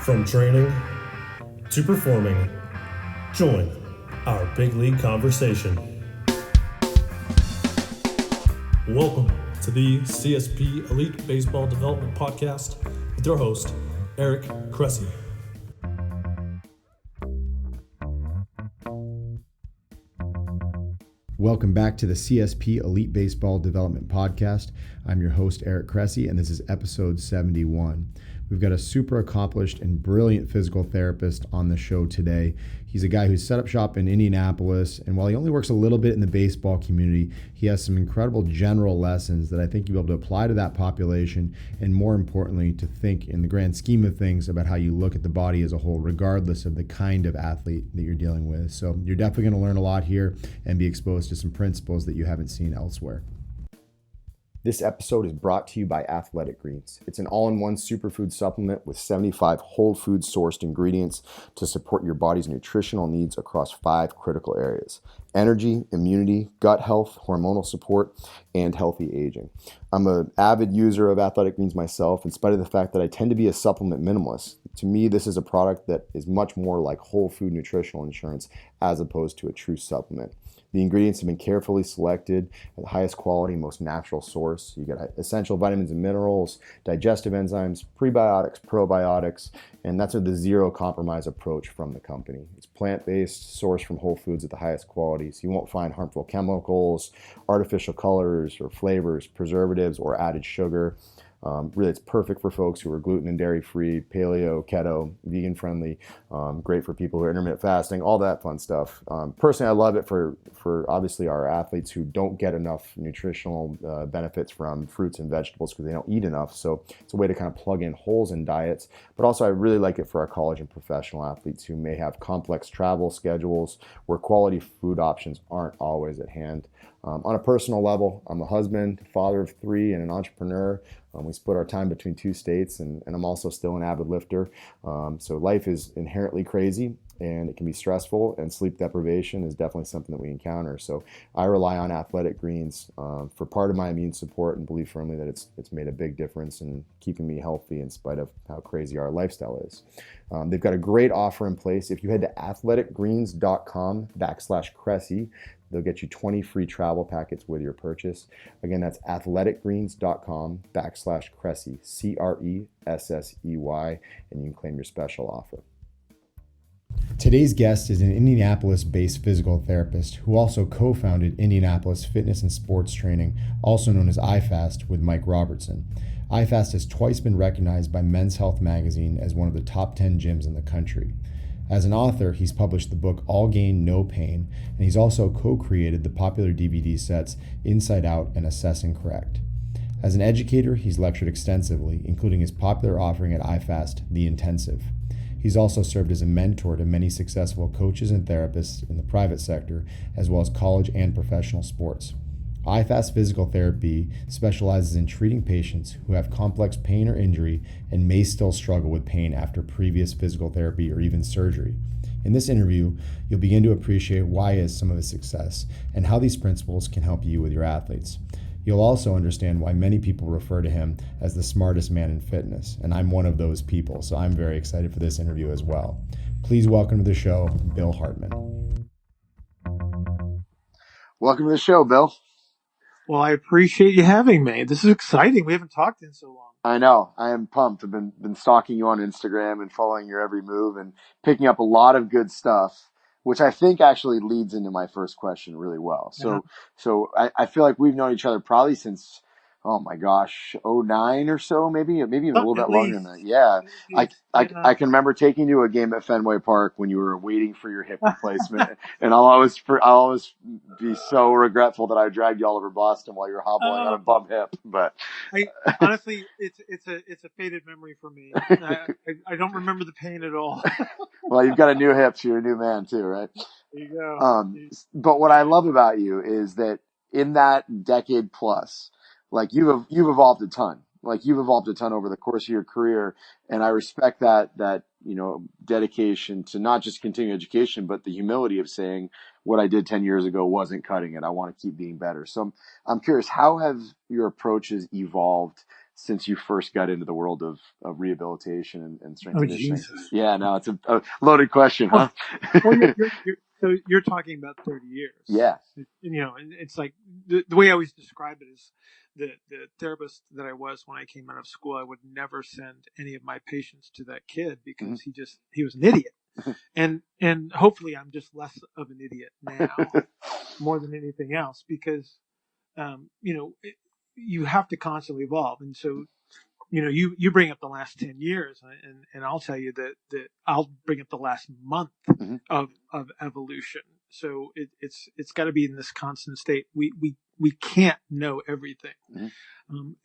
From training to performing, join our big league conversation. Welcome to the CSP Elite Baseball Development Podcast with your host, Eric Cressey. Welcome back to the CSP Elite Baseball Development Podcast. I'm your host, Eric Cressey, and this is episode 71. We've got a super accomplished and brilliant physical therapist on the show today. He's a guy who's set up shop in Indianapolis, and while he only works a little bit in the baseball community, he has some incredible general lessons that I think you'll be able to apply to that population, and more importantly, to think in the grand scheme of things about how you look at the body as a whole, regardless of the kind of athlete that you're dealing with. So you're definitely going to learn a lot here and be exposed to some principles that you haven't seen elsewhere. This episode is brought to you by Athletic Greens. It's an all-in-one superfood supplement with 75 whole food sourced ingredients to support your body's nutritional needs across 5 critical areas: energy, immunity, gut health, hormonal support, and healthy aging. I'm an avid user of Athletic Greens myself, in spite of the fact that I tend to be a supplement minimalist. To me, this is a product that is much more like whole food nutritional insurance as opposed to a true supplement. The ingredients have been carefully selected at the highest quality, most natural source. You get essential vitamins and minerals, digestive enzymes, prebiotics, probiotics, and that's the zero compromise approach from the company. It's plant-based, sourced from whole foods at the highest quality, so you won't find harmful chemicals, artificial colors or flavors, preservatives, or added sugar. Really, it's perfect for folks who are gluten and dairy free, paleo, keto, vegan friendly, great for people who are intermittent fasting, all that fun stuff. Personally, I love it for obviously our athletes who don't get enough nutritional benefits from fruits and vegetables because they don't eat enough. So it's a way to kind of plug in holes in diets. But also, I really like it for our college and professional athletes who may have complex travel schedules where quality food options aren't always at hand. On a personal level, I'm a husband, father of 3, and an entrepreneur. We split our time between 2 states, and I'm also still an avid lifter. So life is inherently crazy, and it can be stressful, and sleep deprivation is definitely something that we encounter. So I rely on Athletic Greens for part of my immune support, and believe firmly that it's made a big difference in keeping me healthy in spite of how crazy our lifestyle is. They've got a great offer in place. If you head to athleticgreens.com/Cressey, they'll get you 20 free travel packets with your purchase. Again, that's athleticgreens.com/Cressey, CRESSEY, and you can claim your special offer. Today's guest is an Indianapolis-based physical therapist who also co-founded Indianapolis Fitness and Sports Training, also known as iFast, with Mike Robertson. iFast has twice been recognized by Men's Health magazine as one of the top 10 gyms in the country. As an author, he's published the book All Gain, No Pain, and he's also co-created the popular DVD sets Inside Out and Assess and Correct. As an educator, he's lectured extensively, including his popular offering at iFast, The Intensive. He's also served as a mentor to many successful coaches and therapists in the private sector, as well as college and professional sports. iFast Physical Therapy specializes in treating patients who have complex pain or injury and may still struggle with pain after previous physical therapy or even surgery. In this interview, you'll begin to appreciate why he has some of his success and how these principles can help you with your athletes. You'll also understand why many people refer to him as the smartest man in fitness, and I'm one of those people, so I'm very excited for this interview as well. Please welcome to the show, Bill Hartman. Welcome to the show, Bill. Well, I appreciate you having me. This is exciting. We haven't talked in so long. I know. I am pumped. I've been stalking you on Instagram and following your every move and picking up a lot of good stuff, which I think actually leads into my first question really well. So I feel like we've known each other probably since, oh my gosh, '09 or so, maybe even a little bit longer than that. Yeah. I can remember taking you to a game at Fenway Park when you were waiting for your hip replacement, and I'll always be so regretful that I dragged you all over Boston while you were hobbling on a bum hip. But honestly, it's a faded memory for me. I don't remember the pain at all. Well, you've got a new hip, so you're a new man too, right? There you go. But what I love about you is that in that decade plus, like you've evolved a ton. Like you've evolved a ton over the course of your career, and I respect that dedication to not just continuing education, but the humility of saying what I did 10 years ago wasn't cutting it. I want to keep being better. So I'm curious, how have your approaches evolved since you first got into the world of rehabilitation and strength Oh, conditioning? Jesus. Yeah, no, it's a loaded question, huh? Well, so you're talking about 30 years. Yeah. And it's like the way I always describe it is the therapist that I was when I came out of school, I would never send any of my patients to that kid because he was an idiot. And hopefully I'm just less of an idiot now more than anything else because, you have to constantly evolve. And so, you bring up the last 10 years and I'll tell you that I'll bring up the last month of evolution. So it's got to be in this constant state. We can't know everything.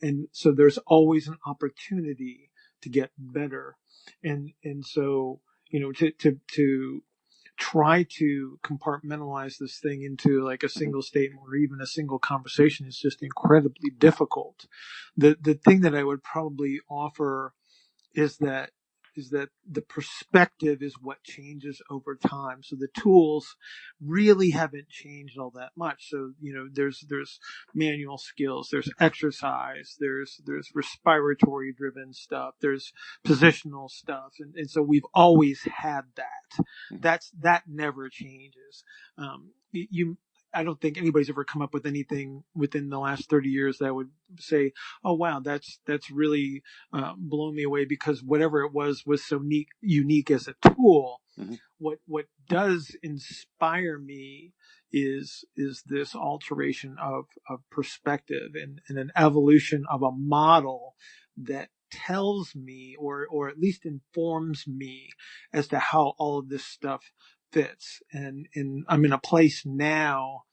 And so there's always an opportunity to get better. And so, to try to compartmentalize this thing into like a single statement or even a single conversation is just incredibly difficult. The thing that I would probably offer is that the perspective is what changes over time. So the tools really haven't changed all that much. So, there's manual skills, there's exercise, there's respiratory driven stuff, there's positional stuff. And so we've always had that. That never changes. I don't think anybody's ever come up with anything within the last 30 years that would say, oh, wow, that's really blown me away because whatever it was so unique as a tool. What does inspire me is this alteration of perspective and an evolution of a model that tells me or at least informs me as to how all of this stuff fits. And I'm in a place now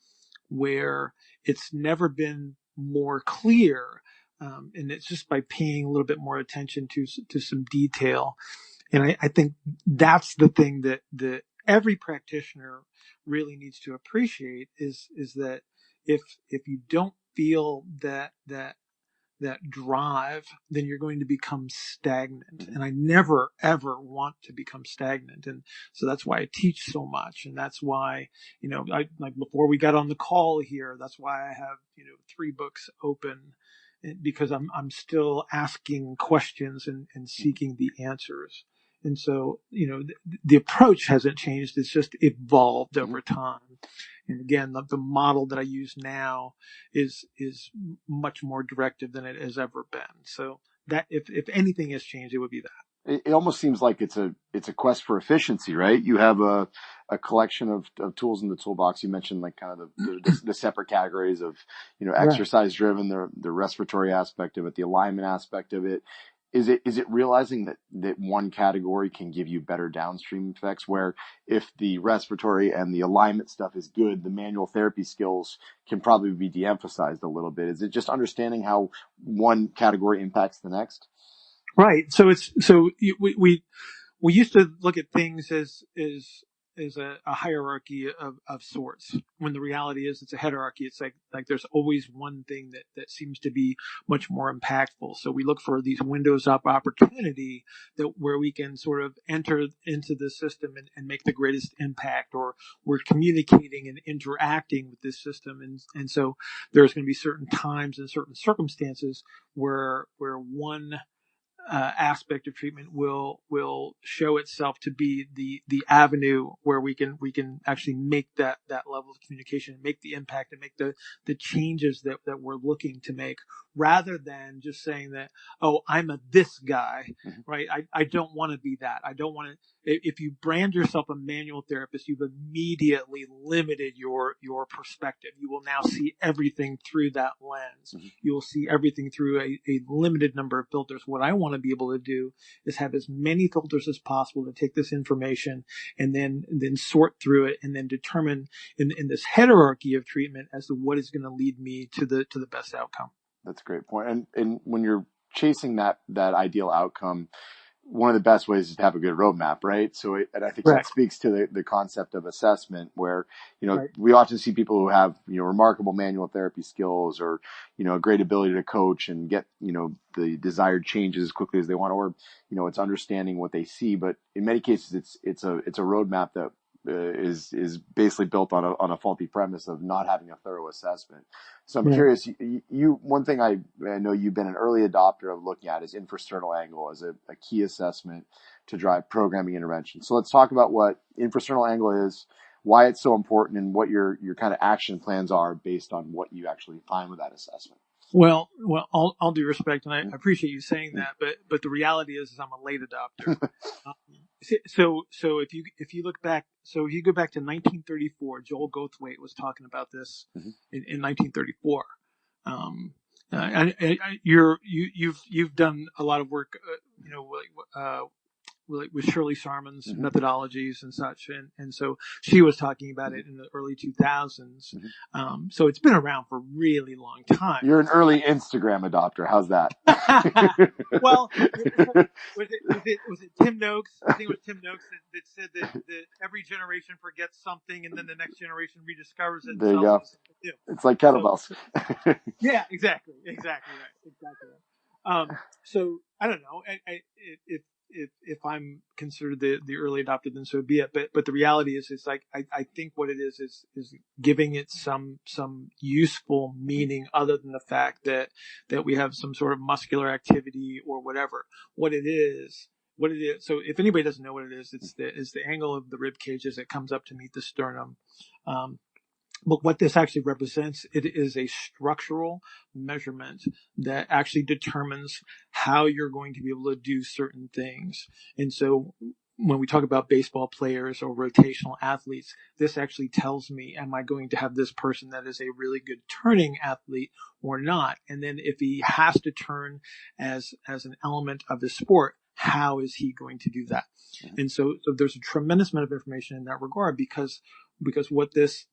where it's never been more clear. And it's just by paying a little bit more attention to some detail. And I think that's the thing that every practitioner really needs to appreciate is that if you don't feel that drive, then you're going to become stagnant. And I never, ever want to become stagnant. And so that's why I teach so much. And that's why, like before we got on the call here, that's why I have, 3 books open because I'm still asking questions and seeking the answers. And so, the approach hasn't changed. It's just evolved over time. And again, the model that I use now is much more directive than it has ever been. So that if anything has changed, it would be that. It almost seems like it's a quest for efficiency, right? You have a collection of tools in the toolbox. You mentioned like kind of the separate categories of, exercise driven, the respiratory aspect of it, the alignment aspect of it. Is it realizing that one category can give you better downstream effects where if the respiratory and the alignment stuff is good, the manual therapy skills can probably be de-emphasized a little bit? Is it just understanding how one category impacts the next? Right. So we used to look at things as a hierarchy of sorts, when the reality is it's a heterarchy. It's like there's always one thing that seems to be much more impactful. So we look for these windows of opportunity where we can sort of enter into the system and make the greatest impact, or we're communicating and interacting with this system. And so there's going to be certain times and certain circumstances where one aspect of treatment will show itself to be the avenue where we can actually make that level of communication and make the impact and make the changes that we're looking to make, rather than just saying that, oh, I'm this guy, right? I don't want to be that. I don't want to. If you brand yourself a manual therapist, you've immediately limited your perspective. You will now see everything through that lens. You will see everything through a limited number of filters. What I want to be able to do is have as many filters as possible to take this information and then sort through it and then determine in this hierarchy of treatment as to what is going to lead me to the best outcome. That's a great point. And when you're chasing that ideal outcome, one of the best ways is to have a good roadmap, right? So, and I think that speaks to the concept of assessment, where, we often see people who have, remarkable manual therapy skills or, a great ability to coach and get, the desired changes as quickly as they want, or, it's understanding what they see. But in many cases, it's a roadmap that is basically built on a faulty premise of not having a thorough assessment. So I'm Right. curious. One thing I know you've been an early adopter of looking at is infrasternal angle as a key assessment to drive programming intervention. So let's talk about what infrasternal angle is, why it's so important, and what your kind of action plans are based on what you actually find with that assessment. Well, all due respect, and I appreciate you saying that, but the reality is I'm a late adopter. So if you look back, so if you go back to 1934, Joel Goldthwait was talking about this in 1934. You've done a lot of work, with Shirley Sharman's methodologies and such. And so she was talking about it in the early 2000s. So it's been around for a really long time. You're an early Instagram adopter. How's that? Well, was it Tim Noakes? I think it was Tim Noakes that said that every generation forgets something and then the next generation rediscovers it. There you go. It's like kettlebells. So, yeah, exactly right. Exactly right. So I don't know. If I'm considered the early adopter, then so be it. But the reality is, it's like I think what it is giving it some useful meaning other than the fact that we have some sort of muscular activity or whatever. What it is. So if anybody doesn't know what it is, it's the angle of the rib cage as it comes up to meet the sternum. But what this actually represents, it is a structural measurement that actually determines how you're going to be able to do certain things. And so when we talk about baseball players or rotational athletes, this actually tells me, am I going to have this person that is a really good turning athlete or not? And then if he has to turn as an element of the sport, how is he going to do that? And so there's a tremendous amount of information in that regard because what this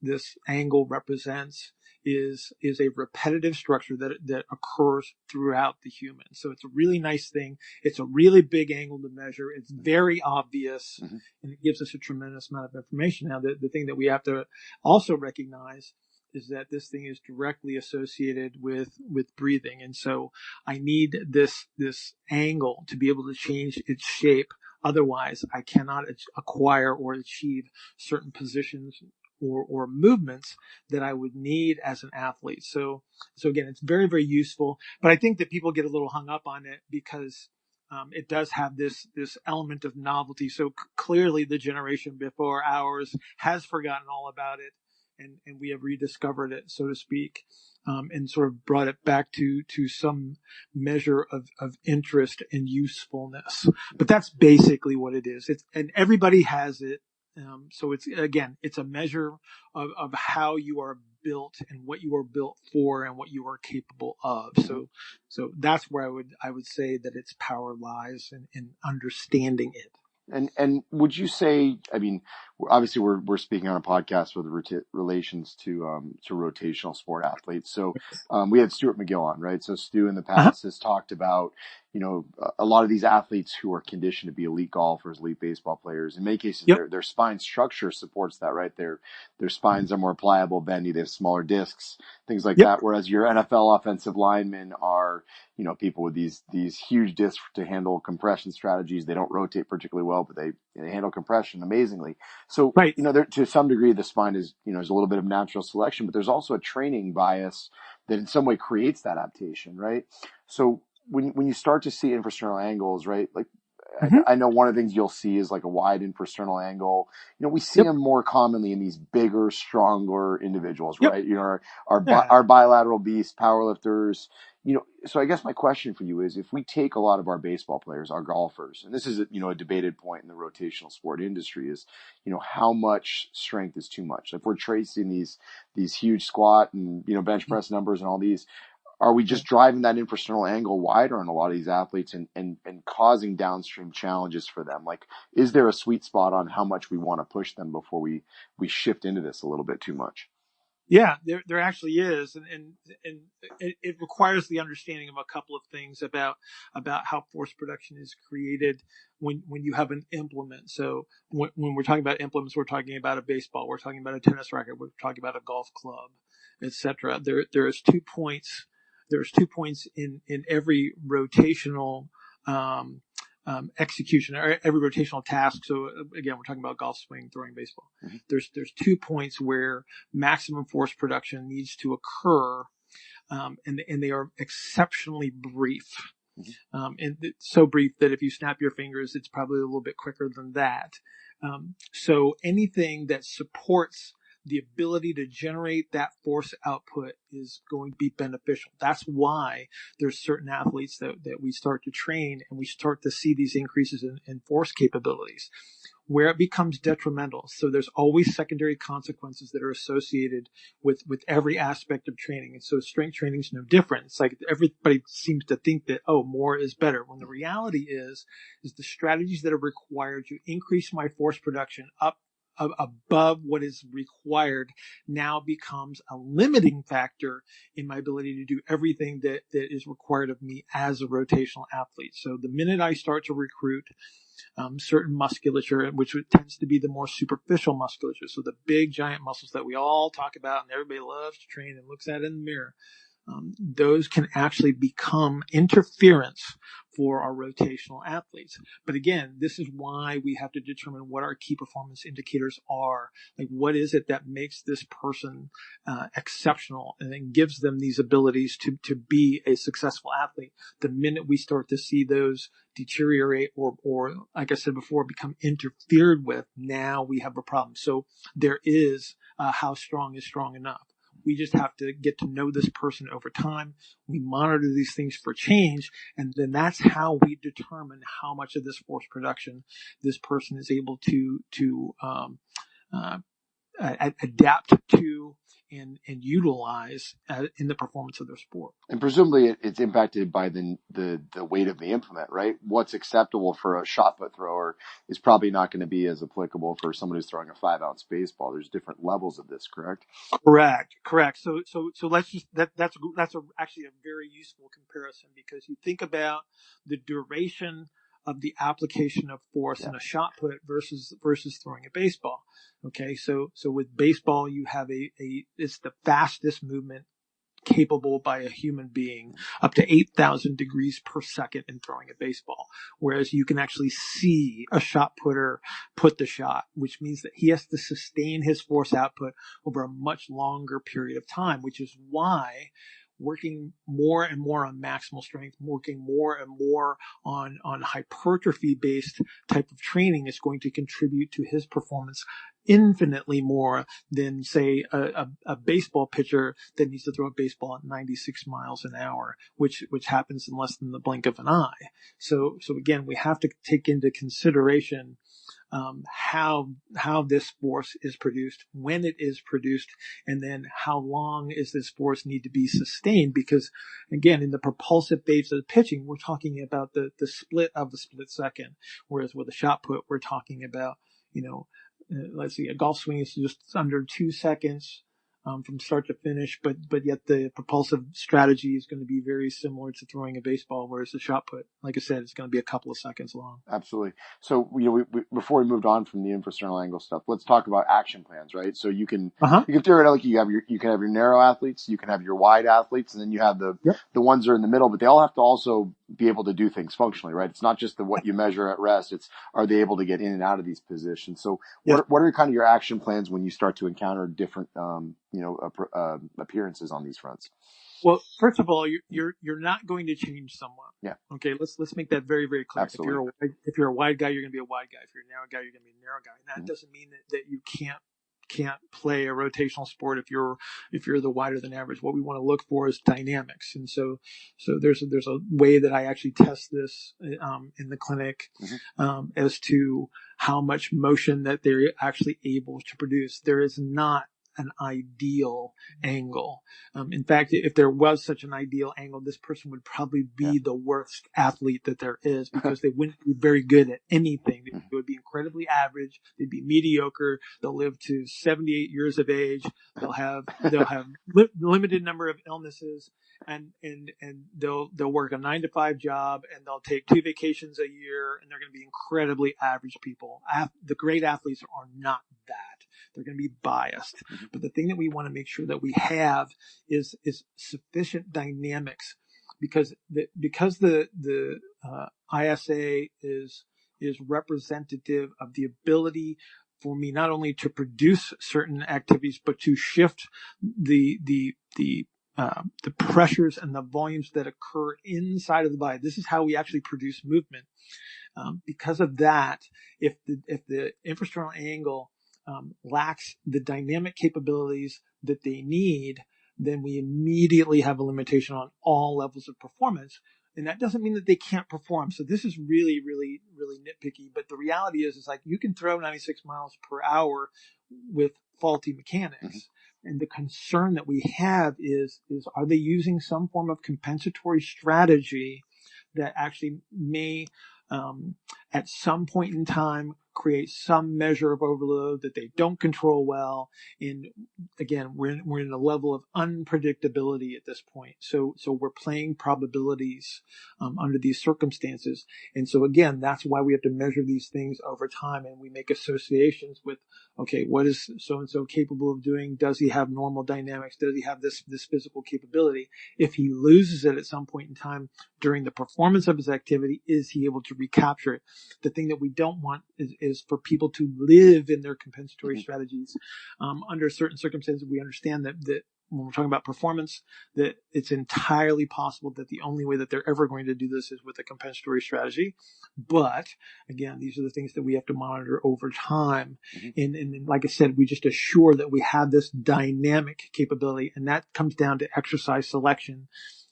angle represents is a repetitive structure that occurs throughout the human. So it's a really nice thing. It's a really big angle to measure. It's very obvious, and it gives us a tremendous amount of information. Now, the thing that we have to also recognize is that this thing is directly associated with breathing. And so I need this angle to be able to change its shape. Otherwise, I cannot acquire or achieve certain positions or movements that I would need as an athlete. So again, it's very, very useful. But I think that people get a little hung up on it because it does have this element of novelty. So clearly, the generation before ours has forgotten all about it, and we have rediscovered it, so to speak. And sort of brought it back to some measure of interest and usefulness. But that's basically what it is. And everybody has it. So it's a measure of how you are built and what you are built for and what you are capable of. So that's where I would say that its power lies in understanding it. And would you say, I mean, obviously we're speaking on a podcast with relations to rotational sport athletes. So, we had Stuart McGill on, right? So Stu in the past has talked about, a lot of these athletes who are conditioned to be elite golfers, elite baseball players. In many cases, their spine structure supports that, right? Their spines are more pliable, bendy, they have smaller discs, things like that. Whereas your NFL offensive linemen are, people with these huge discs to handle compression strategies. They don't rotate particularly well, but they handle compression amazingly. So, to some degree, the spine is, is a little bit of natural selection, but there's also a training bias that in some way creates that adaptation, right? So when you start to see infrasternal angles, right, like I know one of the things you'll see is like a wide infrasternal angle. We see them more commonly in these bigger, stronger individuals, right? Our bilateral beasts, powerlifters. So I guess my question for you is, if we take a lot of our baseball players, our golfers, and this is a debated point in the rotational sport industry, is how much strength is too much. If we're tracing these huge squat and bench press numbers and all these, are we just driving that infrasternal angle wider on a lot of these athletes and causing downstream challenges for them? Like, is there a sweet spot on how much we want to push them before we shift into this a little bit too much? Yeah, there actually is, and it requires the understanding of a couple of things about how force production is created when you have an implement. So when we're talking about implements, we're talking about a baseball, we're talking about a tennis racket, we're talking about a golf club, etc. There's 2 points. There's 2 points in every rotational execution, or every rotational task. So again, we're talking about golf swing, throwing baseball. Mm-hmm. There's 2 points where maximum force production needs to occur, and they are exceptionally brief. And it's so brief that if you snap your fingers, it's probably a little bit quicker than that. So anything that supports the ability to generate that force output is going to be beneficial. That's why there's certain athletes that we start to train and we start to see these increases in force capabilities. Where it becomes detrimental. So there's always secondary consequences that are associated with every aspect of training. And so strength training is no different. It's like everybody seems to think that, more is better. When the reality is the strategies that are required to increase my force production up above what is required now becomes a limiting factor in my ability to do everything that is required of me as a rotational athlete. So the minute I start to recruit certain musculature, which tends to be the more superficial musculature. So the big giant muscles that we all talk about and everybody loves to train and looks at in the mirror. Those can actually become interference for our rotational athletes. But again, this is why we have to determine what our key performance indicators are. Like, what is it that makes this person exceptional and then gives them these abilities to be a successful athlete? The minute we start to see those deteriorate or like I said before, become interfered with, now we have a problem. So there is how strong is strong enough. We just have to get to know this person over time. We monitor these things for change, and then that's how we determine how much of this force production this person is able to adapt to and utilize in the performance of their sport. And presumably it's impacted by the weight of the implement, right? What's acceptable for a shot put thrower is probably not going to be as applicable for someone who's throwing a 5-ounce baseball. There's different levels of this, correct? Correct. So let's just, that's actually a very useful comparison, because you think about the duration of the application of force in a shot put versus throwing a baseball. Okay. So with baseball, you have it's the fastest movement capable by a human being, up to 8,000 degrees per second in throwing a baseball. Whereas you can actually see a shot putter put the shot, which means that he has to sustain his force output over a much longer period of time, which is why working more and more on maximal strength, working more and more on hypertrophy-based type of training is going to contribute to his performance infinitely more than, say, a baseball pitcher that needs to throw a baseball at 96 miles an hour, which happens in less than the blink of an eye. So again, we have to take into consideration how this force is produced, when it is produced, and then how long is this force need to be sustained. Because again, in the propulsive phase of the pitching, we're talking about the split of the split second, whereas with a shot put, we're talking about, let's see, a golf swing is just under 2 seconds from start to finish, but yet the propulsive strategy is going to be very similar to throwing a baseball, whereas the shot put, like I said, is going to be a couple of seconds long. Absolutely. So, we before we moved on from the infrasternal angle stuff, let's talk about action plans, right? So you can theoretically you can have your narrow athletes, you can have your wide athletes, and then you have the ones that are in the middle, but they all have to also be able to do things functionally, right? It's not just what you measure at rest. It's, are they able to get in and out of these positions? So what are kind of your action plans when you start to encounter different, appearances on these fronts? Well, first of all, you're not going to change someone. Yeah. Okay. Let's make that very, very clear. Absolutely. If you're a wide guy, you're going to be a wide guy. If you're a narrow guy, you're going to be a narrow guy. And that doesn't mean that you can't play a rotational sport if you're the wider than average. What we want to look for is dynamics. And so there's a way that I actually test this in the clinic as to how much motion that they're actually able to produce. There is not an ideal angle. In fact, if there was such an ideal angle, this person would probably be the worst athlete that there is, because they wouldn't be very good at anything. They would be incredibly average. They'd be mediocre. They'll live to 78 years of age. They'll have limited number of illnesses, and they'll work a 9-to-5 job, and they'll take 2 vacations a year, and they're going to be incredibly average people. The great athletes are not that. They're going to be biased. But the thing that we want to make sure that we have is sufficient dynamics because the ISA is representative of the ability for me not only to produce certain activities, but to shift the pressures and the volumes that occur inside of the body. This is how we actually produce movement. Because of that, if the infrasternal angle lacks the dynamic capabilities that they need, then we immediately have a limitation on all levels of performance. And that doesn't mean that they can't perform. So this is really, really, really nitpicky. But the reality is like you can throw 96 miles per hour with faulty mechanics. Mm-hmm. And the concern that we have is are they using some form of compensatory strategy that actually may at some point in time create some measure of overload that they don't control well. And again, we're in a level of unpredictability at this point. So we're playing probabilities under these circumstances. And so again, that's why we have to measure these things over time, and we make associations with, okay, what is so-and-so capable of doing? Does he have normal dynamics? Does he have this physical capability? If he loses it at some point in time during the performance of his activity, is he able to recapture it? The thing that we don't want is for people to live in their compensatory strategies. Under certain circumstances, we understand that when we're talking about performance, that it's entirely possible that the only way that they're ever going to do this is with a compensatory strategy. But again, these are the things that we have to monitor over time. Mm-hmm. And like I said, we just assure that we have this dynamic capability, and that comes down to exercise selection.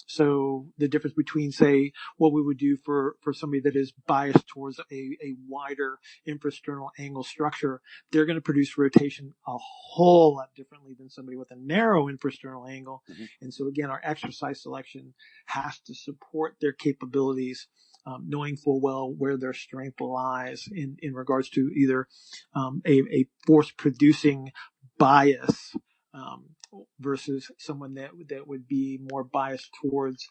So the difference between, say, what we would do for somebody that is biased towards a wider infrasternal angle structure, they're going to produce rotation a whole lot differently than somebody with a narrow infrasternal angle. Mm-hmm. And so again, our exercise selection has to support their capabilities, knowing full well where their strength lies in regards to either a force producing bias versus someone that would be more biased towards,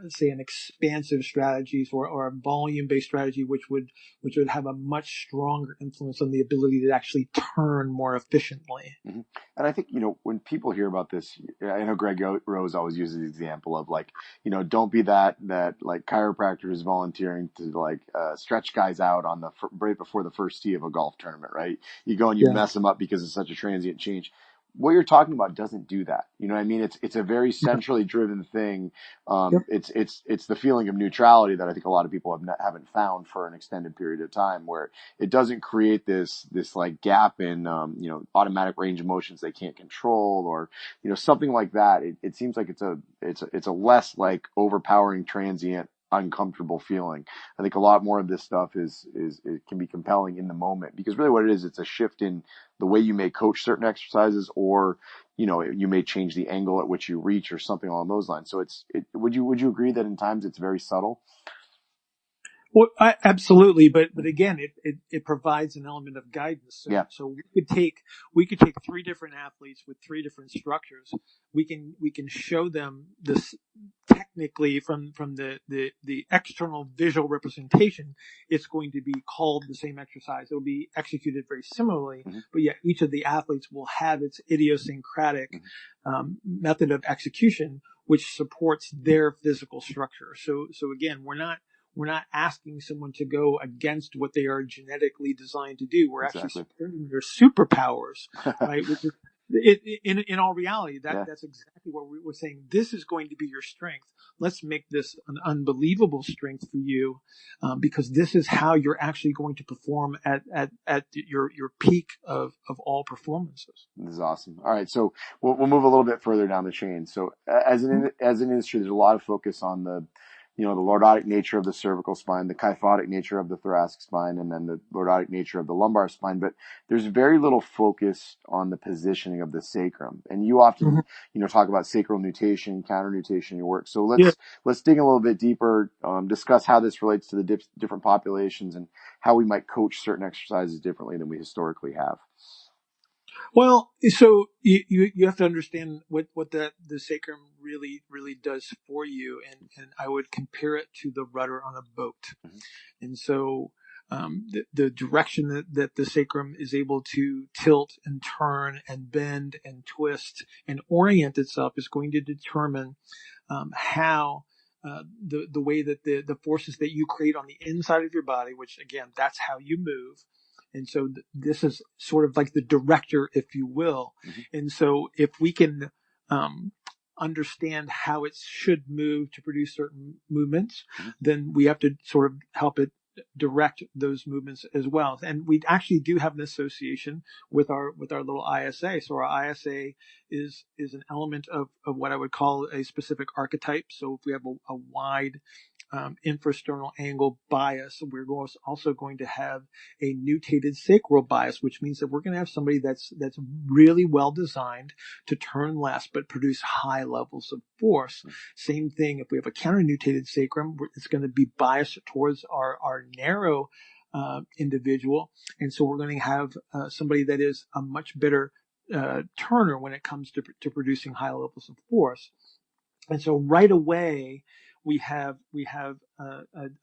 say, an expansive strategies or a volume-based strategy, which would have a much stronger influence on the ability to actually turn more efficiently. Mm-hmm. And I think, when people hear about this, I know Greg Rose always uses the example of don't be that like chiropractor who's volunteering to stretch guys out on right before the first tee of a golf tournament, right? You go and you mess them up because it's such a transient change. What you're talking about doesn't do that. You know what I mean? It's a very centrally driven thing. It's the feeling of neutrality that I think a lot of people haven't found for an extended period of time, where it doesn't create this like gap in, automatic range of motions they can't control, or, something like that. It seems like it's a less like overpowering transient uncomfortable feeling. I think a lot more of this stuff is it can be compelling in the moment, because really what it is, it's a shift in the way you may coach certain exercises, or you may change the angle at which you reach or something along those lines. So would you agree that in times it's very subtle? Well, absolutely, but again, it provides an element of guidance. So we could take three different athletes with three different structures. We can show them this technically from the external visual representation. It's going to be called the same exercise. It will be executed very similarly, mm-hmm. but yet each of the athletes will have its idiosyncratic method of execution, which supports their physical structure. So again, we're not asking someone to go against what they are genetically designed to do. We're actually supporting their superpowers, right? Which is, in all reality, that's exactly what we're saying. This is going to be your strength. Let's make this an unbelievable strength for you, because this is how you're actually going to perform at your peak of all performances. This is awesome. All right, so we'll move a little bit further down the chain. So as an industry, there's a lot of focus on the lordotic nature of the cervical spine, the kyphotic nature of the thoracic spine, and then the lordotic nature of the lumbar spine. But there's very little focus on the positioning of the sacrum. And you often, talk about sacral nutation, counter nutation in your work. So let's dig a little bit deeper, discuss how this relates to the different populations and how we might coach certain exercises differently than we historically have. Well, so you have to understand what the sacrum really does for you, and I would compare it to the rudder on a boat. Mm-hmm. And so the direction that the sacrum is able to tilt and turn and bend and twist and orient itself is going to determine how the way that the forces that you create on the inside of your body, which again, that's how you move. And so this is sort of like the director, if you will. And so if we can understand how it should move to produce certain movements, then we have to sort of help it direct those movements as well. And we actually do have an association with our little ISA. So our ISA is an element of what I would call a specific archetype. So if we have a wide infrasternal angle bias, we're also going to have a nutated sacral bias, which means that we're going to have somebody that's really well designed to turn left but produce high levels of force. Same thing if we have a counter-nutated sacrum, it's going to be biased towards our narrow individual, and so we're going to have somebody that is a much better turner when it comes to producing high levels of force. And so right away, we have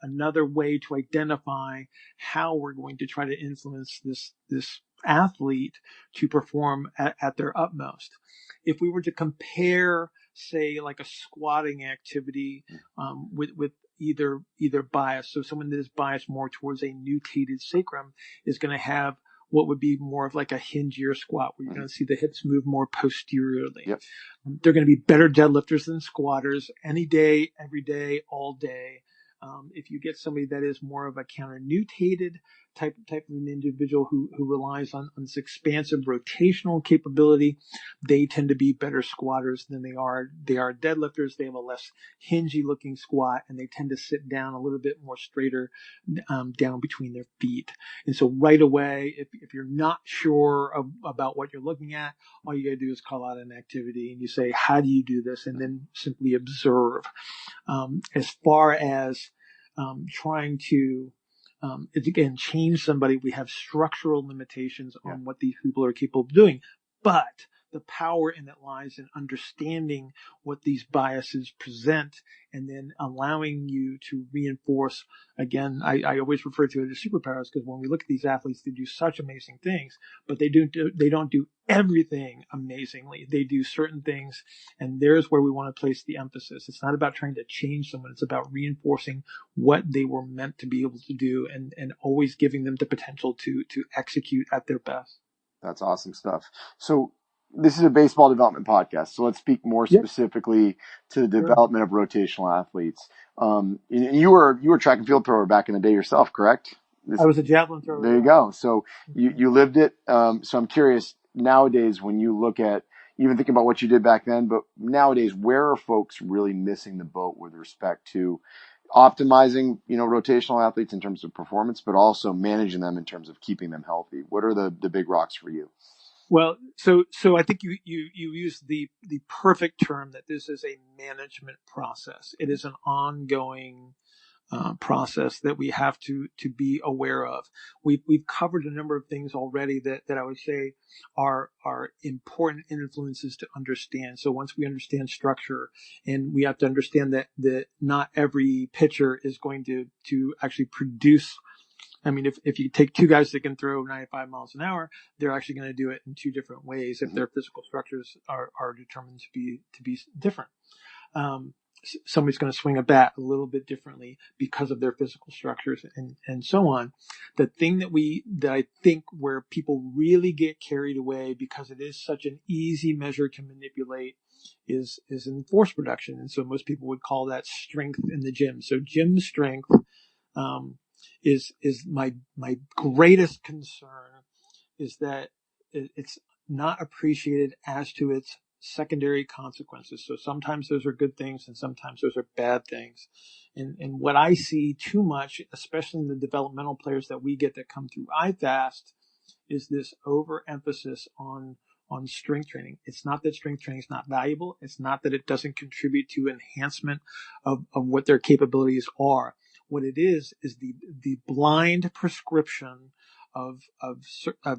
another way to identify how we're going to try to influence this athlete to perform at their utmost. If we were to compare, say, like a squatting activity with either bias, so someone that is biased more towards a nutated sacrum is going to have what would be more of like a hingier squat, where you're going to see the hips move more posteriorly. Yep. They're going to be better deadlifters than squatters any day, every day, all day. If you get somebody that is more of a counter-nutated type of an individual who relies on this expansive rotational capability, they tend to be better squatters than they are deadlifters. They have a less hingy looking squat, and they tend to sit down a little bit more straighter down between their feet. And so right away, if you're not sure about what you're looking at, all you got to do is call out an activity and you say, how do you do this? And then simply observe. As far as trying to again change somebody, we have structural limitations on what these people are capable of doing, but the power in it lies in understanding what these biases present and then allowing you to reinforce. Again, I always refer to it as superpowers, because when we look at these athletes, they do such amazing things, but they don't do everything amazingly. They do certain things, and there's where we want to place the emphasis. It's not about trying to change someone. It's about reinforcing what they were meant to be able to do, and always giving them the potential to execute at their best. That's awesome stuff. So this is a baseball development podcast, so let's speak more specifically to the development of rotational athletes. You were track and field thrower back in the day yourself, correct? I was a javelin thrower. There you go. So you lived it. So I'm curious, nowadays, when you look at, even thinking about what you did back then, but nowadays, where are folks really missing the boat with respect to optimizing, rotational athletes in terms of performance, but also managing them in terms of keeping them healthy? What are the big rocks for you? Well, so I think you used the perfect term, that this is a management process. It is an ongoing process that we have to be aware of. We've covered a number of things already that I would say are important influences to understand. So once we understand structure, and we have to understand that not every pitcher is going to actually produce. I mean, if you take two guys that can throw 95 miles an hour, they're actually going to do it in two different ways if their physical structures are determined to be different. Somebody's going to swing a bat a little bit differently because of their physical structures and so on. The thing that I think where people really get carried away, because it is such an easy measure to manipulate, is in force production. And so most people would call that strength in the gym. So gym strength is my greatest concern, is that it's not appreciated as to its secondary consequences. So sometimes those are good things and sometimes those are bad things. And what I see too much, especially in the developmental players that we get that come through iFast, is this overemphasis on strength training. It's not that strength training is not valuable. It's not that it doesn't contribute to enhancement of what their capabilities are. What it is the blind prescription of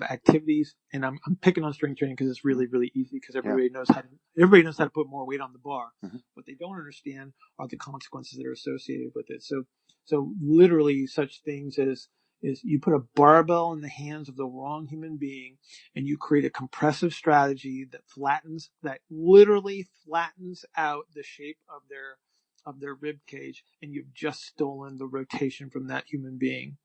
activities, and I'm picking on strength training because it's really, really easy, because everybody knows how to put more weight on the bar. What they don't understand are the consequences that are associated with it. So literally such things as you put a barbell in the hands of the wrong human being, and you create a compressive strategy that literally flattens out the shape of of their rib cage, and you've just stolen the rotation from that human being.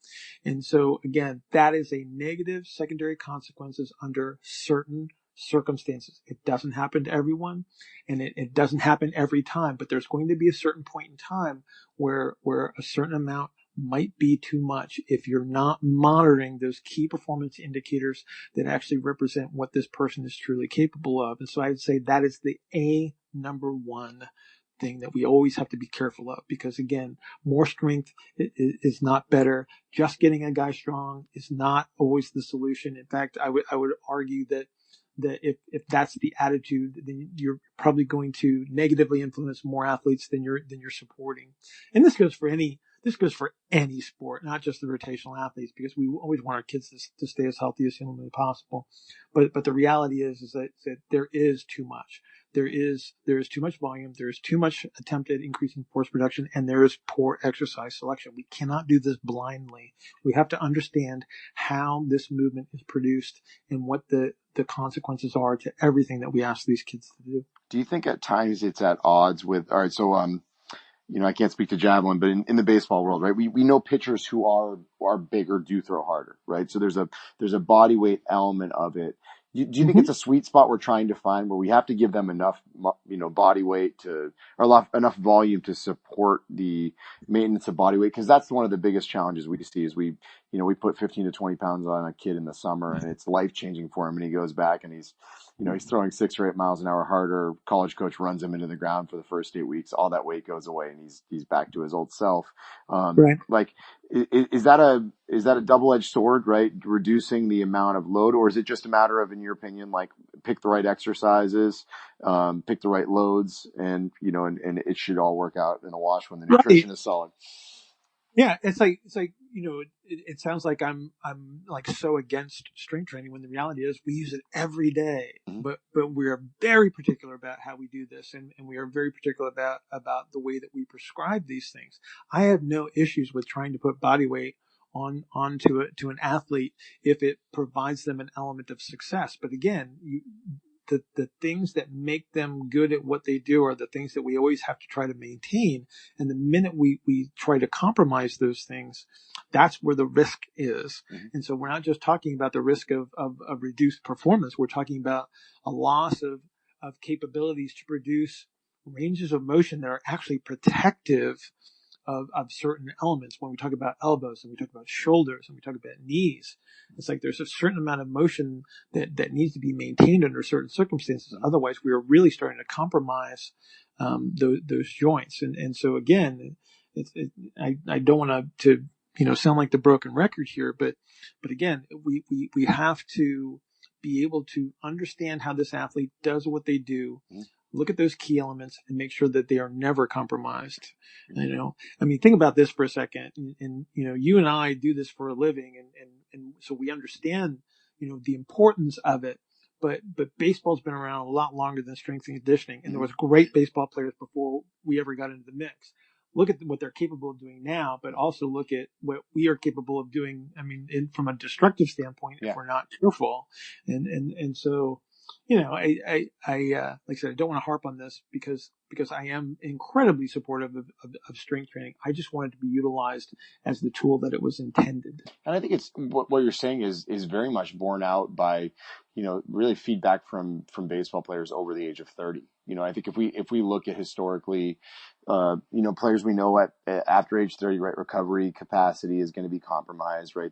And so again, that is a negative secondary consequences under certain circumstances. It doesn't happen to everyone, and it doesn't happen every time, but there's going to be a certain point in time where a certain amount might be too much if you're not monitoring those key performance indicators that actually represent what this person is truly capable of. And so I would say that is the number one thing that we always have to be careful of, because again, more strength is not better. Just getting a guy strong is not always the solution. In fact, I would argue that if that's the attitude, then you're probably going to negatively influence more athletes than you're supporting. And this goes for any sport, not just the rotational athletes, because we always want our kids to stay as healthy as humanly possible. But the reality is that there is too much. There is too much volume. There is too much attempt at increasing force production, and there is poor exercise selection. We cannot do this blindly. We have to understand how this movement is produced and what the consequences are to everything that we ask these kids to do. Do you think at times it's at odds with, all right, so, I can't speak to javelin, but in the baseball world, right, we know pitchers who are bigger do throw harder, right? So there's a body weight element of it. Do you think it's a sweet spot we're trying to find where we have to give them enough, body weight enough volume to support the maintenance of body weight? Because that's one of the biggest challenges we see is we put 15 to 20 pounds on a kid in the summer, and it's life changing for him. And he goes back and he's throwing 6 or 8 miles an hour harder. College coach runs him into the ground for the first 8 weeks. All that weight goes away, and he's back to his old self. Right. Like, is that a double-edged sword, right? Reducing the amount of load, or is it just a matter of, in your opinion, like pick the right exercises, pick the right loads, and it should all work out in a wash when the nutrition is solid? Yeah, it's like it sounds like I'm like so against strength training when the reality is we use it every day. Mm-hmm. But we are very particular about how we do this, and we are very particular about the way that we prescribe these things. I have no issues with trying to put body weight onto an athlete if it provides them an element of success. But again, the things that make them good at what they do are the things that we always have to try to maintain. And the minute we try to compromise those things, that's where the risk is. Mm-hmm. And so we're not just talking about the risk of reduced performance. We're talking about a loss of capabilities to produce ranges of motion that are actually protective of certain elements. When we talk about elbows and we talk about shoulders and we talk about knees, it's like there's a certain amount of motion that needs to be maintained under certain circumstances. Otherwise, we are really starting to compromise those joints. And so again, I don't want to sound like the broken record here, but again, we have to be able to understand how this athlete does what they do. Look at those key elements and make sure that they are never compromised. Think about this for a second. And you and I do this for a living, and so we understand, the importance of it. But baseball's been around a lot longer than strength and conditioning, and there was great baseball players before we ever got into the mix. Look at what they're capable of doing now, but also look at what we are capable of doing. From a destructive standpoint, if we're not careful. And so, I like I said, I don't want to harp on this because I am incredibly supportive of strength training. I just want it to be utilized as the tool that it was intended. And I think it's what you're saying is very much borne out by, really feedback from baseball players over the age of 30. I think if we look at historically, players we know after age 30, right, recovery capacity is going to be compromised, right?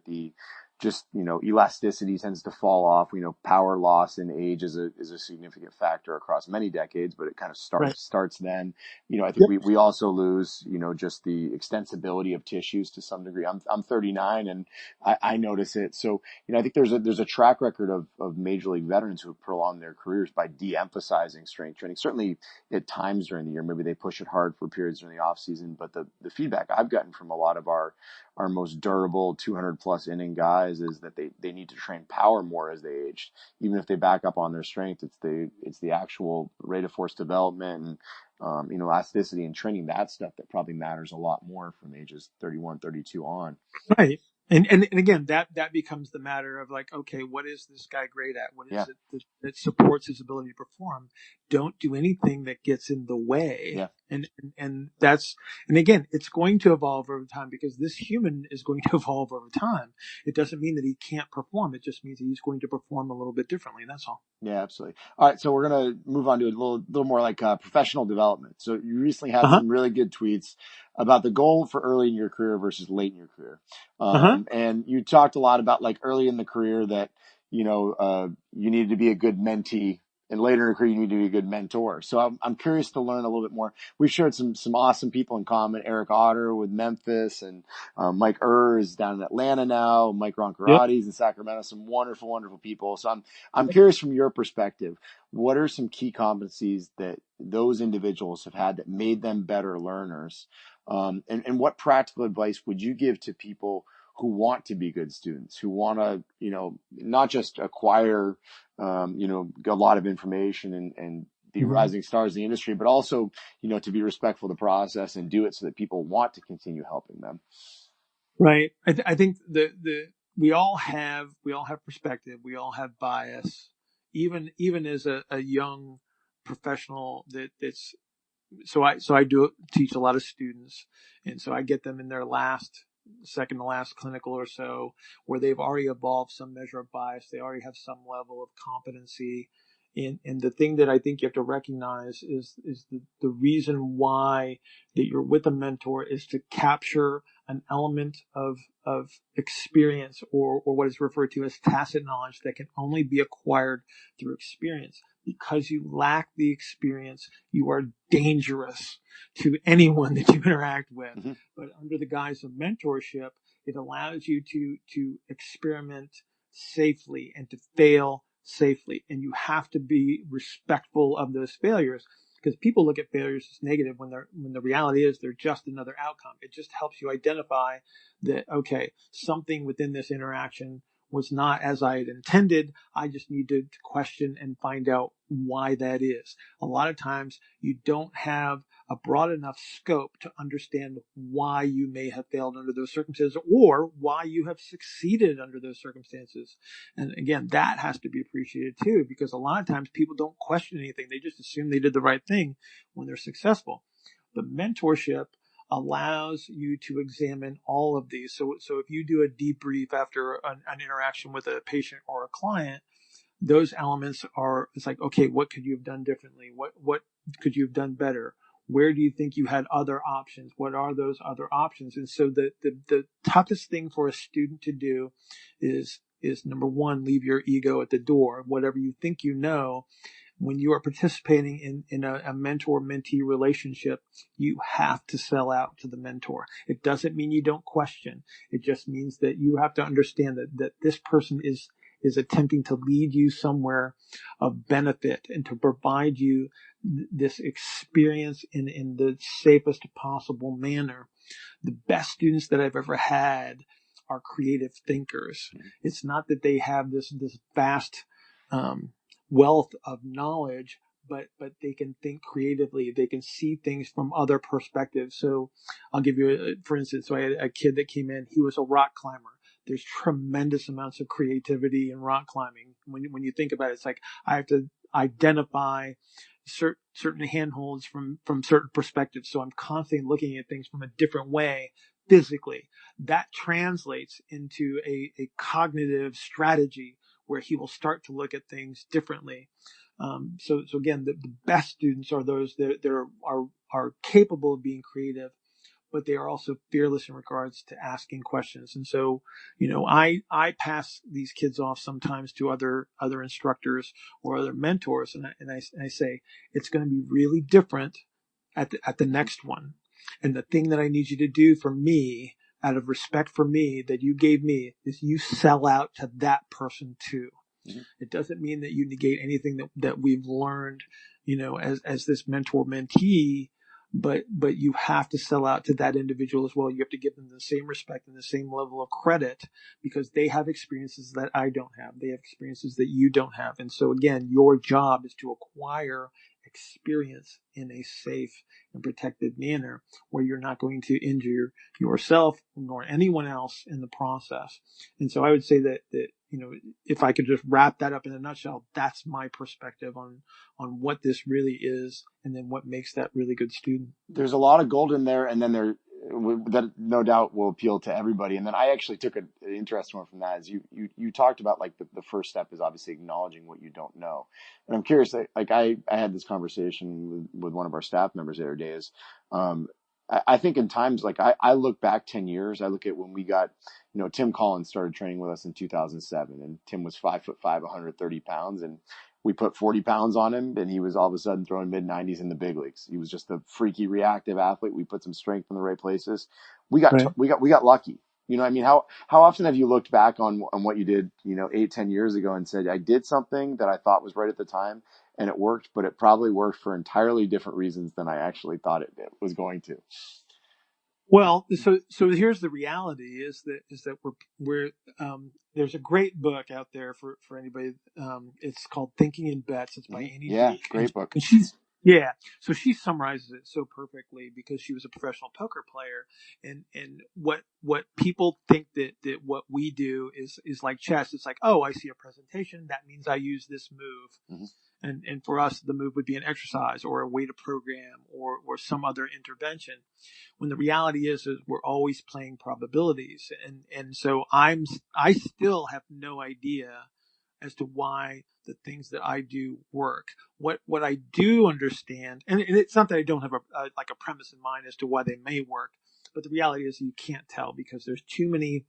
Elasticity tends to fall off. We know power loss in age is a significant factor across many decades, but it kind of starts then. I think we also lose, just the extensibility of tissues to some degree. I'm 39 and I notice it. So, I think there's a track record of major league veterans who have prolonged their careers by de-emphasizing strength training. Certainly at times during the year, maybe they push it hard for periods during the off season, but the feedback I've gotten from a lot of our most durable 200 plus inning guys is that they need to train power more as they age. Even if they back up on their strength, it's the actual rate of force development and elasticity and training, that stuff that probably matters a lot more from ages 31, 32 on. Right. And again, that becomes the matter of like, okay, what is this guy great at? What is it that supports his ability to perform? Don't do anything that gets in the way. Yeah. And that's, and again, it's going to evolve over time because this human is going to evolve over time. It doesn't mean that he can't perform. It just means that he's going to perform a little bit differently. That's all. Yeah, absolutely. All right, so we're gonna move on to a little more like professional development. So you recently had some really good tweets about the goal for early in your career versus late in your career, and you talked a lot about like early in the career that you needed to be a good mentee, and later in your career you need to be a good mentor. So I'm curious to learn a little bit more. We've shared some awesome people in common. Eric Otter with Memphis, and Mike is down in Atlanta now. Mike Roncarati's in Sacramento. Some wonderful people. So I'm curious from your perspective, what are some key competencies that those individuals have had that made them better learners? And what practical advice would you give to people who want to be good students, who want to, not just acquire, a lot of information and be rising stars in the industry, but also, to be respectful of the process and do it so that people want to continue helping them? Right. I think we all have perspective. We all have bias. Even as a young professional that's, so I do teach a lot of students, and so I get them in their second to last clinical or so, where they've already evolved some measure of bias. They already have some level of competency. And the thing that I think you have to recognize is the reason why that you're with a mentor is to capture an element of experience, or what is referred to as tacit knowledge, that can only be acquired through experience. Because you lack the experience, you are dangerous to anyone that you interact with. Mm-hmm. But under the guise of mentorship, it allows you to experiment safely and to fail safely. And you have to be respectful of those failures, because people look at failures as negative when the reality is they're just another outcome. It just helps you identify that, okay, something within this interaction was not as I had intended. I just need to question and find out why that is. A lot of times you don't have a broad enough scope to understand why you may have failed under those circumstances, or why you have succeeded under those circumstances. And again, that has to be appreciated too, because a lot of times people don't question anything. They just assume they did the right thing when they're successful. The mentorship allows you to examine all of these. So if you do a debrief after an interaction with a patient or a client, those elements are, it's like, okay, what could you have done differently? What could you have done better? Where do you think you had other options? What are those other options? And so the toughest thing for a student to do is number one, leave your ego at the door. Whatever you think you know, when you are participating in a mentor-mentee relationship, you have to sell out to the mentor. It doesn't mean you don't question. It just means that you have to understand that this person is attempting to lead you somewhere of benefit and to provide you this experience in the safest possible manner. The best students that I've ever had are creative thinkers. It's not that they have this vast wealth of knowledge, but they can think creatively. They can see things from other perspectives. So I'll give you, for instance, so I had a kid that came in. He was a rock climber. There's tremendous amounts of creativity in rock climbing. When you think about it, it's like I have to identify certain handholds from certain perspectives. So I'm constantly looking at things from a different way physically. That translates into a cognitive strategy where he will start to look at things differently. So again, the best students are those that are capable of being creative, but they are also fearless in regards to asking questions. And so, I pass these kids off sometimes to other instructors or other mentors, and I say it's going to be really different at the next one. And the thing that I need you to do for me, out of respect for me that you gave me, is you sell out to that person too. Mm-hmm. It doesn't mean that you negate anything that we've learned, as this mentor-mentee, but you have to sell out to that individual as well. You have to give them the same respect and the same level of credit, because they have experiences that I don't have. They have experiences that you don't have. And so again, your job is to acquire experience in a safe and protected manner where you're not going to injure yourself nor anyone else in the process. And so I would say that if I could just wrap that up in a nutshell, that's my perspective on what this really is, and then what makes that really good student. There's a lot of gold in there, and then that no doubt will appeal to everybody. And then I actually took an interesting one from that. Is you talked about like the first step is obviously acknowledging what you don't know. And I'm curious, like I had this conversation with one of our staff members the other day. Is I think in times like I look back 10 years, I look at when we got, Tim Collins started training with us in 2007, and Tim was 5'5", 130 pounds, and we put 40 pounds on him, and he was all of a sudden throwing mid-90s in the big leagues. He was just a freaky reactive athlete. We put some strength in the right places. We got lucky. You know what I mean? How often have you looked back on what you did, 8-10 years ago and said, I did something that I thought was right at the time and it worked, but it probably worked for entirely different reasons than I actually thought it was going to? Well, so here's the reality is that we're there's a great book out there for anybody. It's called Thinking in Bets. It's by Annie Duke. Great book. And so she summarizes it so perfectly because she was a professional poker player, and what people think that what we do is like chess. It's like, oh, I see a presentation, that means I use this move. Mm-hmm. And for us, the move would be an exercise or a way to program or some other intervention. When the reality is we're always playing probabilities. And so I still have no idea as to why the things that I do work. What I do understand, and it's not that I don't have a premise in mind as to why they may work, but the reality is you can't tell because there's too many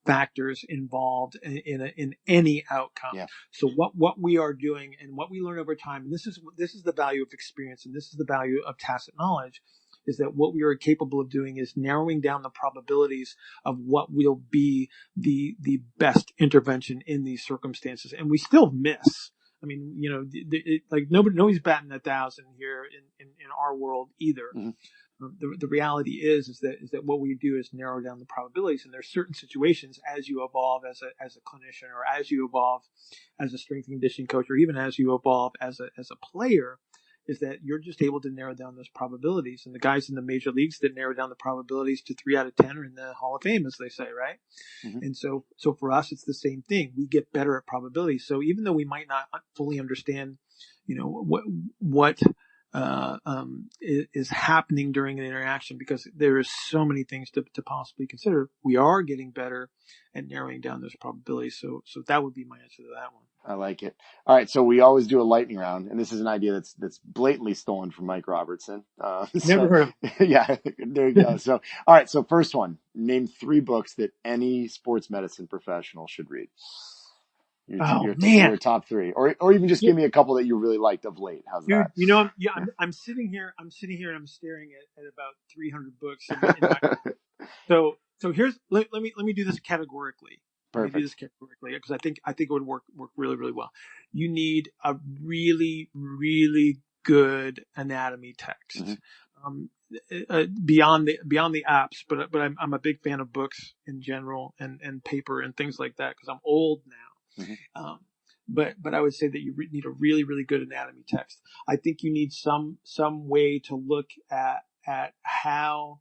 factors involved in any outcome. Yeah. So what we are doing and what we learn over time, and this is the value of experience, and this is the value of tacit knowledge, is that what we are capable of doing is narrowing down the probabilities of what will be the best intervention in these circumstances. And we still miss. I mean, like nobody's batting 1,000 here in our world either. Mm-hmm. The reality is that what we do is narrow down the probabilities, and there's certain situations as you evolve as a clinician, or as you evolve as a strength and conditioning coach, or even as you evolve as a player, is that you're just able to narrow down those probabilities. And the guys in the major leagues that narrow down the probabilities to 3 out of 10 are in the Hall of Fame, as they say, right? Mm-hmm. And so for us, it's the same thing. We get better at probabilities. So even though we might not fully understand, what is happening during an interaction, because there is so many things to possibly consider, we are getting better at narrowing down those probabilities. So that would be my answer to that one. I like it. All right, so we always do a lightning round, and this is an idea that's blatantly stolen from Mike Robertson. Never heard of it. Yeah, there you go. So, all right, so first one, name 3 books that any sports medicine professional should read. Your top 3, or even just give me a couple that you really liked of late. How's that? I'm sitting here, and I'm staring at about 300 books. So here's let me do this categorically. Perfect. Let me do this categorically because I think it would work really, really well. You need a really, really good anatomy text. Mm-hmm. Beyond the apps, but I'm a big fan of books in general and paper and things like that because I'm old now. Mm-hmm. But I would say that you need a really, really good anatomy text. I think you need some way to look at how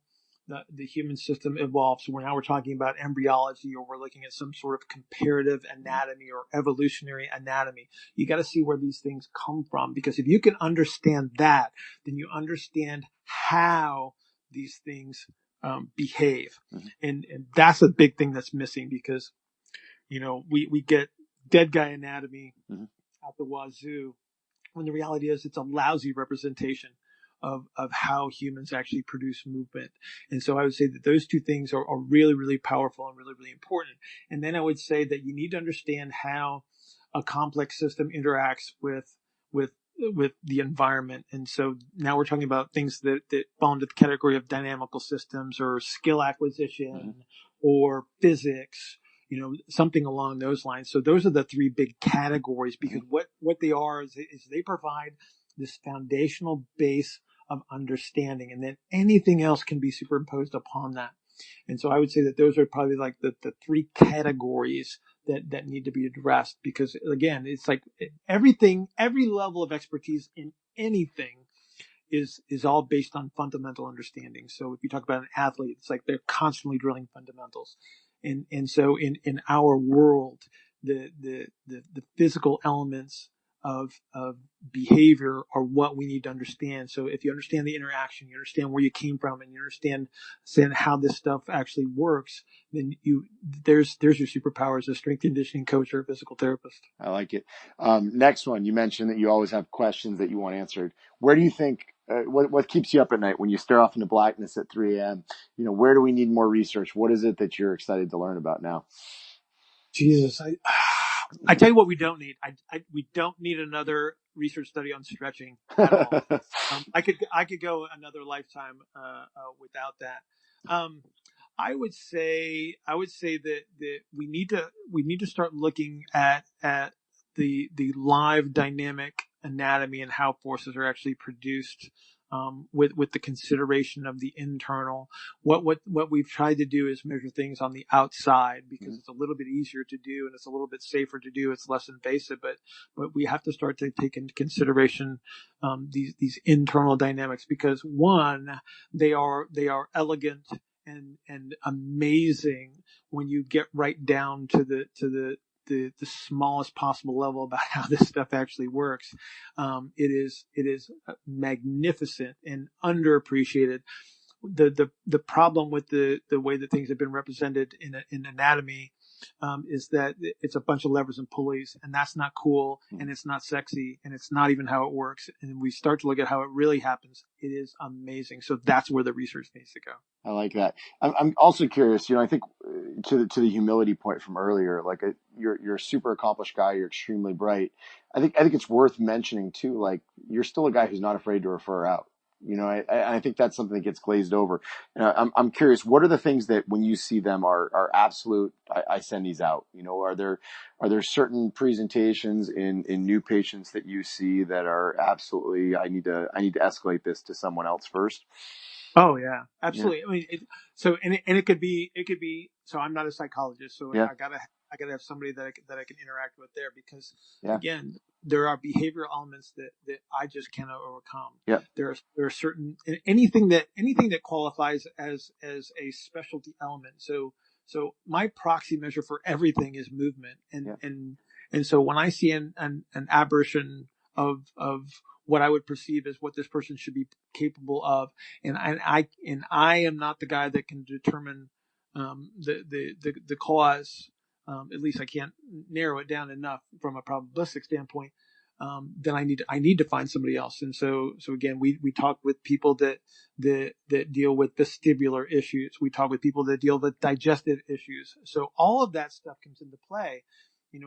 the human system evolves. So now we're talking about embryology, or we're looking at some sort of comparative anatomy or evolutionary anatomy. You got to see where these things come from, because if you can understand that, then you understand how these things behave. Mm-hmm. And that's a big thing that's missing, because we get dead guy anatomy mm-hmm. out the wazoo, when the reality is it's a lousy representation of how humans actually produce movement. And so I would say that those 2 things are really, really powerful and really, really important. And then I would say that you need to understand how a complex system interacts with the environment. And so now we're talking about things that fall into the category of dynamical systems or skill acquisition mm-hmm. or physics, something along those lines. So those are the 3 big categories, because what they are is they provide this foundational base of understanding, and then anything else can be superimposed upon that. And so I would say that those are probably like the 3 categories that need to be addressed, because again, it's like every level of expertise in anything is all based on fundamental understanding. So if you talk about an athlete, it's like they're constantly drilling fundamentals. And so in our world, the physical elements of behavior are what we need to understand. So if you understand the interaction, you understand where you came from, and you understand how this stuff actually works, then there's your superpower as a strength conditioning coach or a physical therapist. I like it. Next one, you mentioned that you always have questions that you want answered. Where do you think, what keeps you up at night when you stare off into blackness at 3 a.m.? Where do we need more research? What is it that you're excited to learn about now? Jesus, I tell you what we don't need. We don't need another research study on stretching at all. I could go another lifetime without that. I would say that we need to start looking at the live dynamic anatomy and how forces are actually produced, with the consideration of the internal. What we've tried to do is measure things on the outside because it's a little bit easier to do and it's a little bit safer to do. It's less invasive, but we have to start to take into consideration these internal dynamics, because one, they are elegant and amazing when you get right down to the smallest possible level about how this stuff actually works. It is magnificent and underappreciated. The problem with the way that things have been represented in anatomy, is that it's a bunch of levers and pulleys, and that's not cool, and it's not sexy, and it's not even how it works. And we start to look at how it really happens. It is amazing. So that's where the research needs to go. I like that. I'm also curious, I think to the humility point from earlier, like you're a super accomplished guy. You're extremely bright. I think it's worth mentioning too, like you're still a guy who's not afraid to refer out. I think that's something that gets glazed over. I'm curious, what are the things that when you see them are absolute, I send these out, are there certain presentations in new patients that you see that are absolutely, I need to escalate this to someone else first? Oh yeah, absolutely. Yeah. I mean, it could be. So I'm not a psychologist, so Yeah. I gotta have somebody that I can interact with there, because Yeah. again, there are behavioral elements that I just cannot overcome. Yeah. There are certain anything that qualifies as a specialty element. So my proxy measure for everything is movement, and so when I see an aberration of what I would perceive as what this person should be capable of, and I am not the guy that can determine the cause. At least I can't narrow it down enough from a probabilistic standpoint. Then I need to find somebody else. And so again, we talk with people that deal with vestibular issues. We talk with people that deal with digestive issues. So all of that stuff comes into play.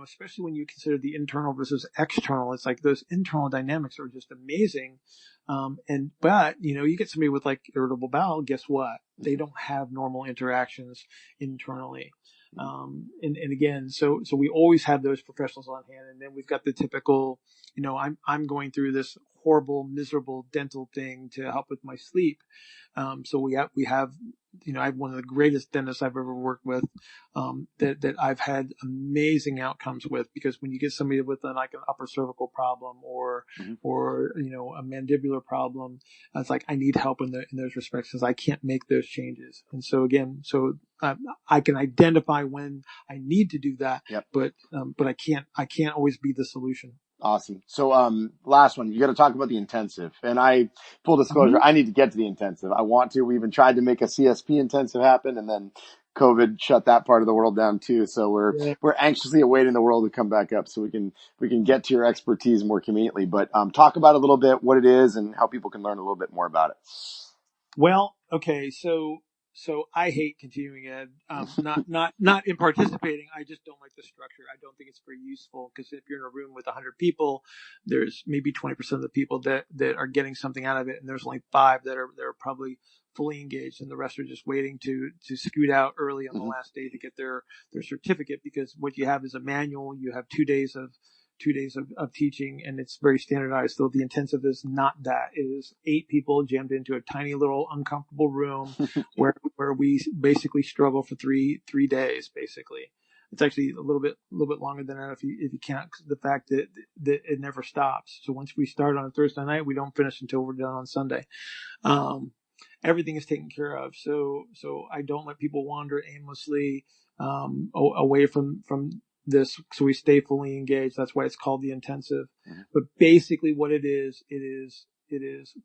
Especially when you consider the internal versus external. It's like those internal dynamics are just amazing. But you get somebody with like irritable bowel, guess what? They don't have normal interactions internally. And again, so we always have those professionals on hand. And then we've got the typical, I'm going through this horrible, miserable dental thing to help with my sleep. So we have, I have one of the greatest dentists I've ever worked with, that I've had amazing outcomes with, because when you get somebody with like an upper cervical problem or a mandibular problem, it's like, I need help in those respects, because I can't make those changes. And so again, I can identify when I need to do that, yep. but I can't always be the solution. Awesome. So, last one, you got to talk about the intensive. And full disclosure, I need to get to the intensive. I want to. We even tried to make a CSP intensive happen, and then COVID shut that part of the world down too. So we're anxiously awaiting the world to come back up so we can get to your expertise more conveniently. But, talk about a little bit what it is and how people can learn a little bit more about it. Well, okay. So I hate continuing ed, not in participating. I just don't like the structure. I don't think it's very useful, because if you're in a room with 100 people, there's maybe 20% of the people that are getting something out of it. And there's only 5 that are probably fully engaged, and the rest are just waiting to scoot out early on the last day to get their certificate, because what you have is a manual. You have 2 days of teaching, and it's very standardized. So the intensive is not that. It is 8 people jammed into a tiny little uncomfortable room where we basically struggle for three days, basically. It's actually a little bit longer than that if you count the fact that it never stops. So once we start on a Thursday night, we don't finish until we're done on Sunday. Everything is taken care of. So I don't let people wander aimlessly away from this. So we stay fully engaged. That's why it's called the intensive. Mm-hmm. But basically what it is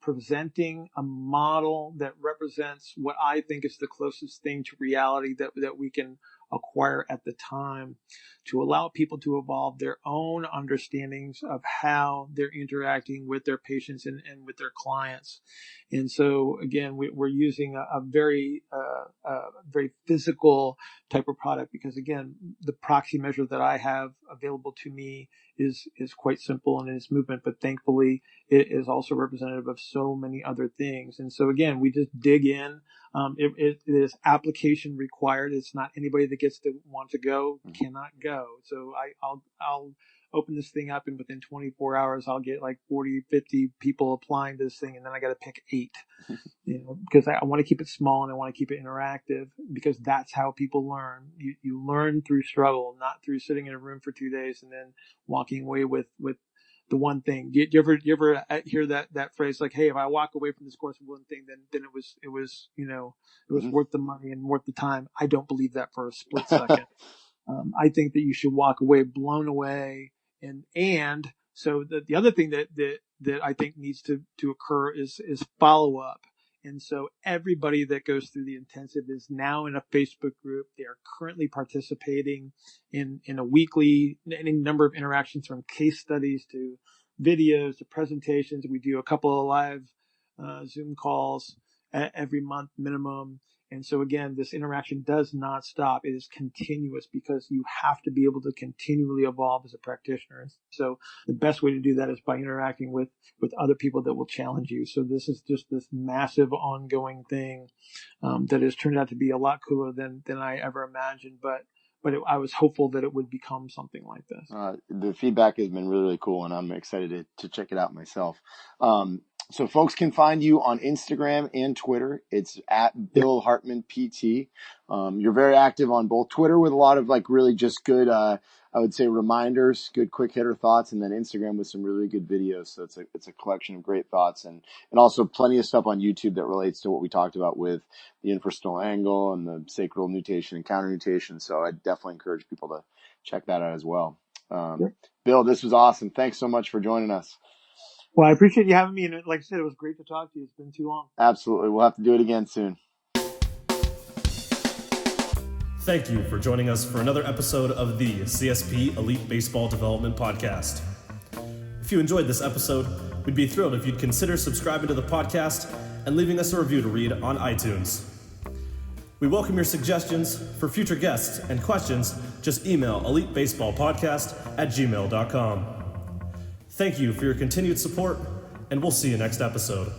presenting a model that represents what I think is the closest thing to reality that we can acquire at the time, to allow people to evolve their own understandings of how they're interacting with their patients and with their clients. And so again, we're using a very physical type of product, because again, the proxy measure that I have available to me is quite simple in its movement, but thankfully it is also representative of so many other things. And so again, we just dig in. It is application required. It's not anybody that gets to want to go cannot go. So I'll open this thing up, and within 24 hours, I'll get like 40, 50 people applying to this thing. And then I got to pick 8, because I want to keep it small and I want to keep it interactive, because that's how people learn. You learn through struggle, not through sitting in a room for 2 days and then walking away with the one thing. Do you ever hear that phrase like, hey, if I walk away from this course with one thing, then it was worth the money and worth the time? I don't believe that for a split second. I think that you should walk away blown away. And so the other thing that I think needs to occur is follow up. And so everybody that goes through the intensive is now in a Facebook group. They are currently participating in a weekly, any number of interactions, from case studies to videos to presentations. We do a couple of live Zoom calls every month minimum. And so again, this interaction does not stop. It is continuous, because you have to be able to continually evolve as a practitioner. And so the best way to do that is by interacting with other people that will challenge you. So this is just this massive ongoing thing that has turned out to be a lot cooler than I ever imagined. But I was hopeful that it would become something like this. The feedback has been really, really cool, and I'm excited to check it out myself. So folks can find you on Instagram and Twitter. It's at Bill Hartman PT. You're very active on both Twitter with a lot of like really just good, I would say, reminders, good quick hitter thoughts, and then Instagram with some really good videos. So it's a collection of great thoughts, and also plenty of stuff on YouTube that relates to what we talked about with the infrasternal angle and the sacral nutation and counter nutation. So I definitely encourage people to check that out as well. Bill, this was awesome. Thanks so much for joining us. Well, I appreciate you having me. And like I said, it was great to talk to you. It's been too long. Absolutely. We'll have to do it again soon. Thank you for joining us for another episode of the CSP Elite Baseball Development Podcast. If you enjoyed this episode, we'd be thrilled if you'd consider subscribing to the podcast and leaving us a review to read on iTunes. We welcome your suggestions for future guests and questions. Just email elitebaseballpodcast@gmail.com. Thank you for your continued support, and we'll see you next episode.